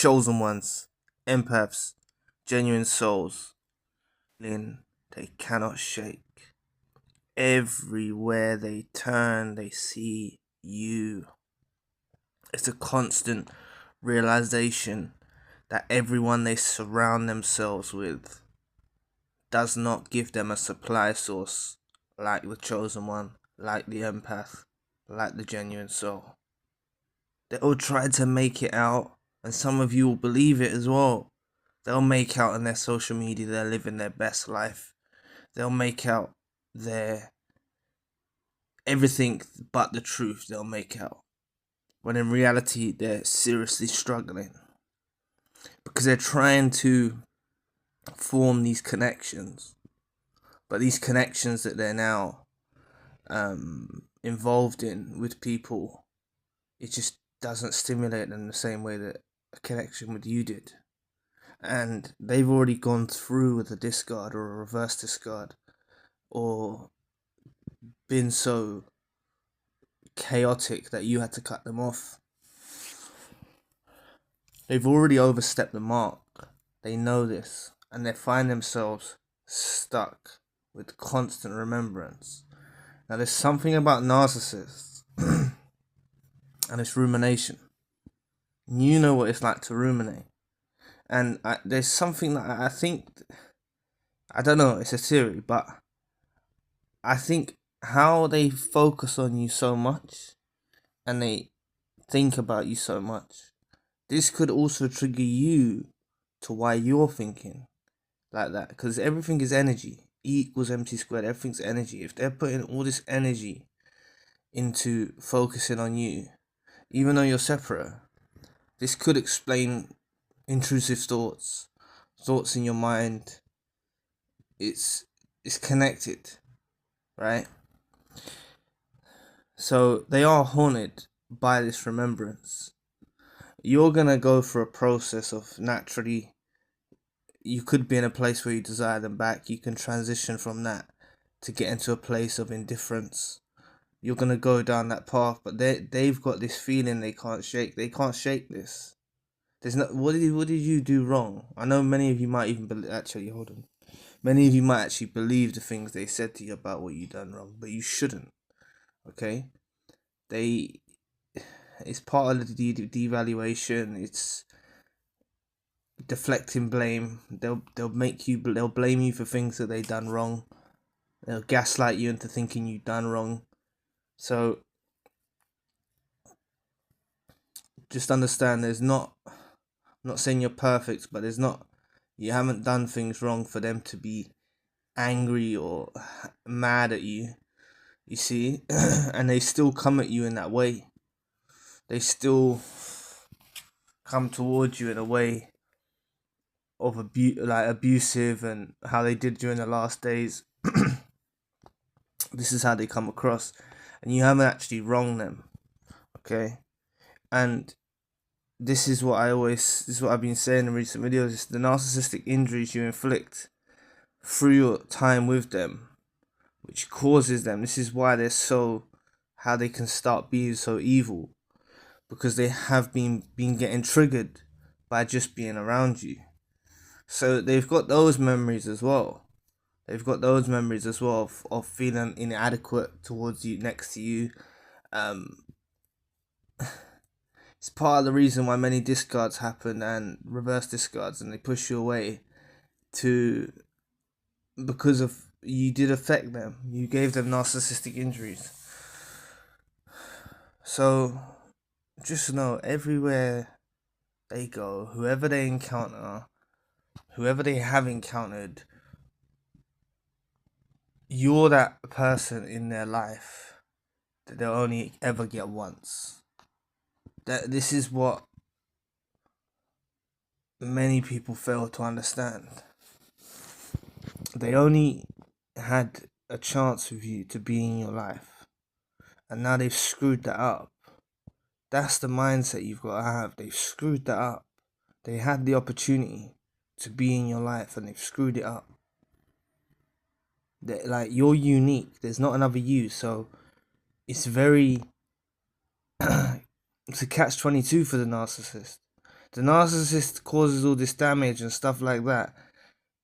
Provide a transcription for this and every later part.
chosen ones, empaths, genuine souls, they cannot shake. Everywhere they turn, they see you. It's a constant realization that everyone they surround themselves with does not give them a supply source like the chosen one, like the empath, like the genuine soul. They all try to make it out, and some of you will believe it as well. They'll make out on their social media they're living their best life. They'll make out their everything but the truth they'll make out. When in reality they're seriously struggling. Because they're trying to form these connections. But these connections that they're now involved in with people, it just doesn't stimulate them the same way that a connection with you did. And they've already gone through with a discard or a reverse discard, or been so chaotic that you had to cut them off. They've already overstepped the mark. They know this, and they find themselves stuck with constant remembrance. Now there's something about narcissists and it's rumination. You know what it's like to ruminate. And there's something that I think, I don't know, it's a theory, but I think how they focus on you so much and they think about you so much, this could also trigger you to why you're thinking like that. Because everything is energy. E equals MC squared. Everything's energy. If they're putting all this energy into focusing on you, even though you're separate, this could explain intrusive thoughts in your mind. It's connected, right? So they are haunted by this remembrance. You're gonna go through a process of naturally, you could be in a place where you desire them back. You can transition from that to get into a place of indifference. You're gonna go down that path, but they've got this feeling they can't shake. They can't shake this. There's no. What did you do wrong? I know many of you might even Many of you might actually believe the things they said to you about what you done wrong, but you shouldn't. Okay, it's part of the devaluation. It's deflecting blame. They'll blame you for things that they done wrong. They'll gaslight you into thinking you done wrong. So just understand, I'm not saying you're perfect, but you haven't done things wrong for them to be angry or mad at you. You see, and they still come at you in that way. They still come towards you in a way of abusive, and how they did during the last days. This is how they come across, and you haven't actually wronged them, okay? And this is what I've been saying in recent videos. It's the narcissistic injuries you inflict through your time with them, which causes them. This is why how they can start being so evil, because they have been getting triggered by just being around you. So they've got those memories as well. Of feeling inadequate towards you, next to you. It's part of the reason why many discards happen and reverse discards, and they push you away because of you did affect them. You gave them narcissistic injuries. So just know, everywhere they go, whoever they encounter, whoever they have encountered, you're that person in their life that they'll only ever get once. This is what many people fail to understand. They only had a chance with you to be in your life, and now they've screwed that up. That's the mindset you've got to have. They've screwed that up. They had the opportunity to be in your life, and they've screwed it up. You're unique. There's not another you, so it's very it's a catch-22 for the narcissist. The narcissist causes all this damage and stuff like that,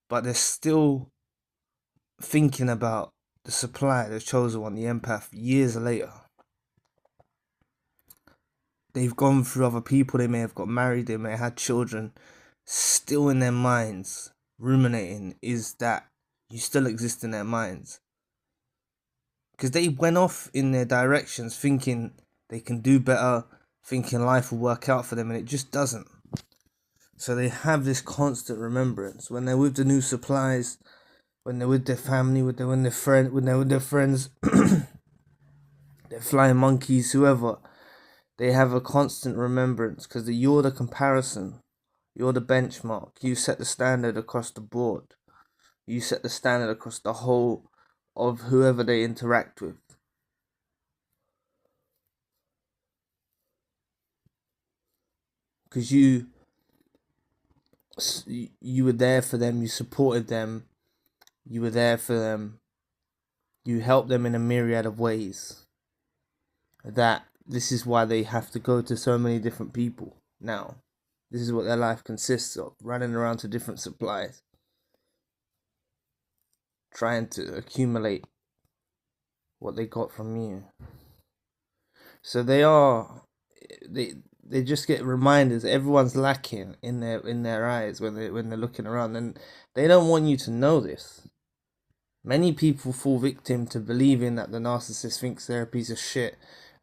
but they're still thinking about the supply, the chosen one, the empath, years later. They've gone through other people, they may have got married, they may have had children. Still in their minds, ruminating is that you still exist in their minds. Because they went off in their directions thinking they can do better, thinking life will work out for them, and it just doesn't. So they have this constant remembrance when they're with the new supplies, when they're with their family, when they're with their friends, they're flying monkeys, whoever. They have a constant remembrance because you're the comparison, you're the benchmark. You set the standard across the board. You set the standard across the whole of whoever they interact with. Because you were there for them, you supported them, you were there for them, you helped them in a myriad of ways. That this is why they have to go to so many different people now. This is what their life consists of, running around to different supplies, trying to accumulate what they got from you. So they just get reminders. Everyone's lacking in their eyes when they're looking around, and they don't want you to know this. Many people fall victim to believing that the narcissist thinks they're a piece of shit,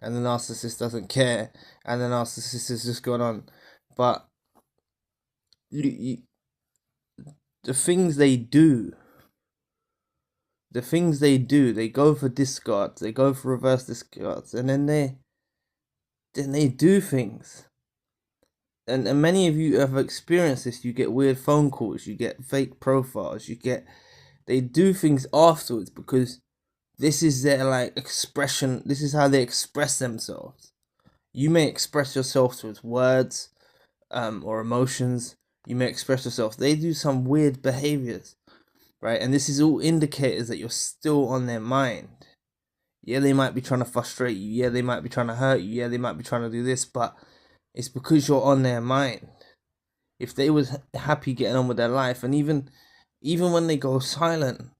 and the narcissist doesn't care, and the narcissist has just gone on. But the things they do, they go for discards, they go for reverse discards, and then they do things. And many of you have experienced this. You get weird phone calls, you get fake profiles, they do things afterwards because this is their expression. This is how they express themselves. You may express yourself with words or emotions. You may express yourself. They do some weird behaviors, right? And this is all indicators that you're still on their mind. Yeah, they might be trying to frustrate you. Yeah, they might be trying to hurt you. Yeah, they might be trying to do this, but it's because you're on their mind. If they was happy getting on with their life, and even when they go silent,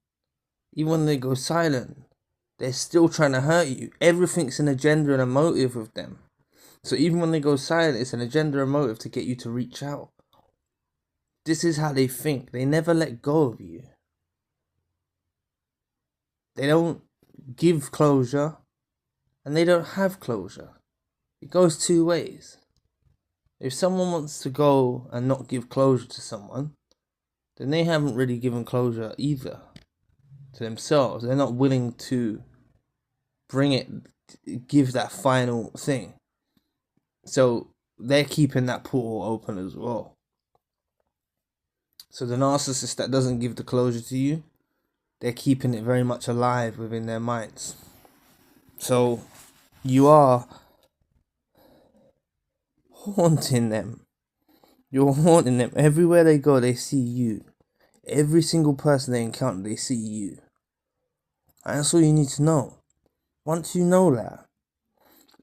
they're still trying to hurt you. Everything's an agenda and a motive with them. So even when they go silent, it's an agenda and motive to get you to reach out. This is how they think. They never let go of you. They don't give closure, and they don't have closure. It goes two ways. If someone wants to go and not give closure to someone, then they haven't really given closure either to themselves. They're not willing to give that final thing. So they're keeping that portal open as well. So the narcissist that doesn't give the closure to you, they're keeping it very much alive within their minds. So you are haunting them. You're haunting them. Everywhere they go, they see you. Every single person they encounter, they see you. And that's all you need to know. Once you know that,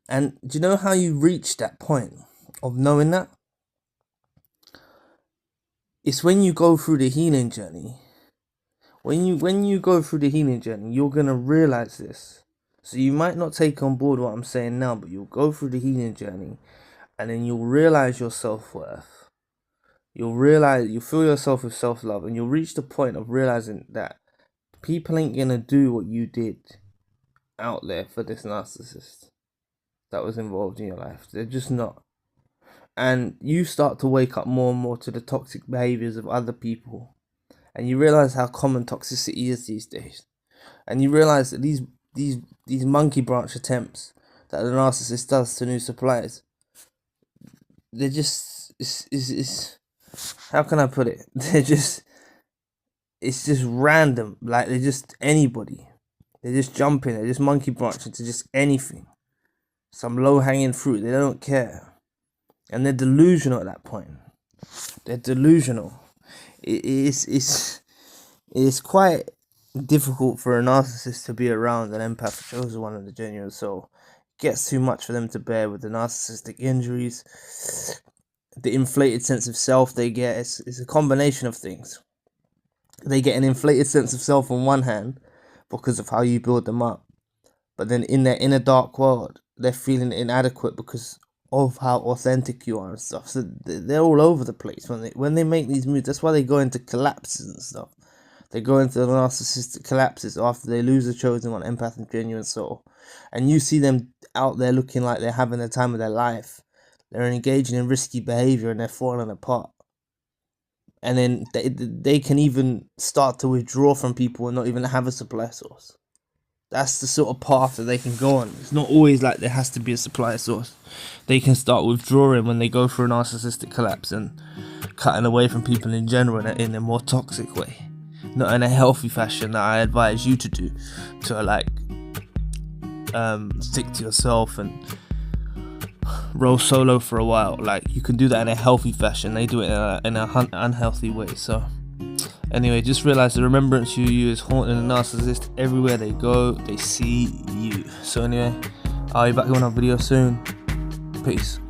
and do you know how you reach that point of knowing that? It's when you go through the healing journey. When you go through the healing journey, you're going to realize this. So you might not take on board what I'm saying now, but you'll go through the healing journey, and then you'll realize your self-worth. You'll fill yourself with self-love, and you'll reach the point of realizing that people ain't going to do what you did out there for this narcissist that was involved in your life. They're just not. And you start to wake up more and more to the toxic behaviors of other people, and you realize how common toxicity is these days. And you realize that these monkey branch attempts that the narcissist does to new suppliers, they're just it's how can I put it? It's just random. Like, they're just anybody. They're just jumping. They're just monkey branching to just anything. Some low-hanging fruit. They don't care. And they're delusional at that point. They're delusional. It's quite difficult for a narcissist to be around an empath chosen one of the genuine soul. It gets too much for them to bear with the narcissistic injuries. the inflated sense of self they get. It's a combination of things. They get an inflated sense of self on one hand because of how you build them up, but then in their inner dark world, they're feeling inadequate because of how authentic you are and stuff. So they're all over the place when they make these moves. That's why they go into collapses and stuff. They go into the narcissistic collapses after they lose the chosen one, empath and genuine soul. And you see them out there looking like they're having the time of their life. They're engaging in risky behavior and they're falling apart. And then they can even start to withdraw from people and not even have a supply source. That's the sort of path that they can go on. It's not always like there has to be a supply source. They can start withdrawing when they go through a narcissistic collapse and cutting away from people in general in a more toxic way. Not in a healthy fashion that I advise you to do. To like stick to yourself and roll solo for a while. Like, you can do that in a healthy fashion. They do it in a unhealthy way. So anyway, just realize the remembrance you use is haunting a narcissist. Everywhere they go, they see you. So anyway, I'll be back on a video soon. Peace.